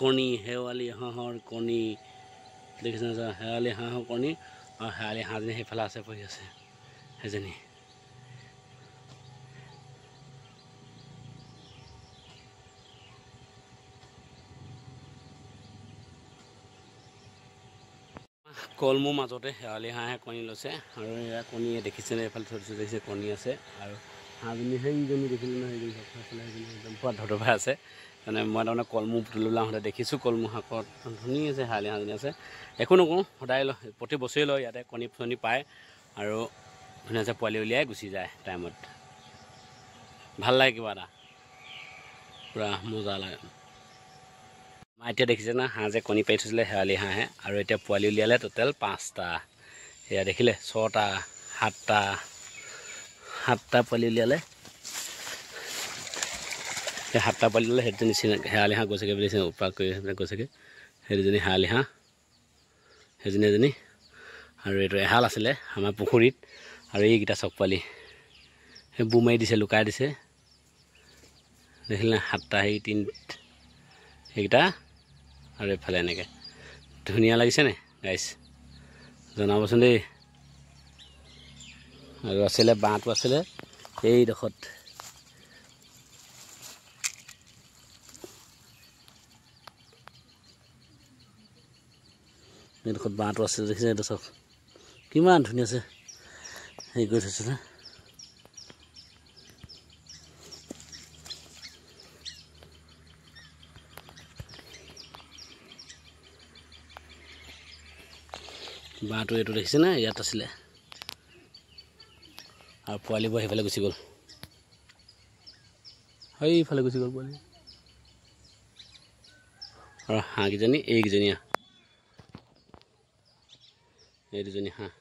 কণী শেৱালি হাঁহৰ কণী দেখিছে না শেৱালি হাঁহৰ কণী আৰু শেৱালি হাঁহজনী সেইফালে আছে বহি আছে সেইজনী কলমূৰ মাজতে শেৱালি হাঁহে কণী লৈছে আৰু এয়া কণী দেখিছেনে এইফালে থৈ দিছে দেখিছে কণী আছে আৰু হাঁহজনী সেইজনী দেখিলে নহয় সেইজনী একদম পুৰা ধধভাই আছে মানে মই তাৰমানে কলমূৰ বুটলি আহোঁতে দেখিছোঁ কলমূৰ শাকত ধুনীয়া আছে শেৱালি হাঁহজনী আছে একো নকৰোঁ সদায় লয় প্ৰতি বছৰেই লয় ইয়াতে কণী চণী পায় আৰু ধুনীয়াকৈ পোৱালি উলিয়াই গুচি যায় টাইমত ভাল লাগে কিবা এটা পূৰা মজা লাগে মই এতিয়া দেখিছে না হাঁহ যে কণী পাৰি থৈছিলে শেৱালি হাঁহে আৰু এতিয়া পোৱালি উলিয়ালে টোটেল 5টা সেয়া দেখিলে 6টা 7টা পোৱালি উলিয়ালে সেই 7টা পোৱালি উলিয়ালে সেইজনী শেৱালি হাঁহ গৈছেগৈ বুলি উৎপাত কৰি গৈছেগৈ সেই দুজনী শেৱালি হাঁহ সেইজনী এজনী আৰু এইটো এহাল আছিলে আমাৰ পুখুৰীত আৰু এইকেইটা চব পোৱালি সেই বু মাৰি দিছে লুকাই দিছে দেখিলে 7টা সেই 3 সেইকেইটা আৰু এইফালে এনেকৈ ধুনীয়া লাগিছেনে গাইছ জনাবচোন দেই আৰু আছিলে বাঁহটো আছিলে এইডোখৰত এইডোখৰত বাঁহটো আছে দেখিছে এইটো চব কিমান ধুনীয়া আছে হেৰি কৰি থৈছিলে বাঁহটো এইটো দেখিছে না ইয়াত আছিলে আৰু পোৱালিবোৰ সেইফালে গুচি গ'ল সেইফালে গুচি গ'ল পোৱালি আৰু হাঁহকেইজনী এইকেইজনী এই দুজনী হাঁহ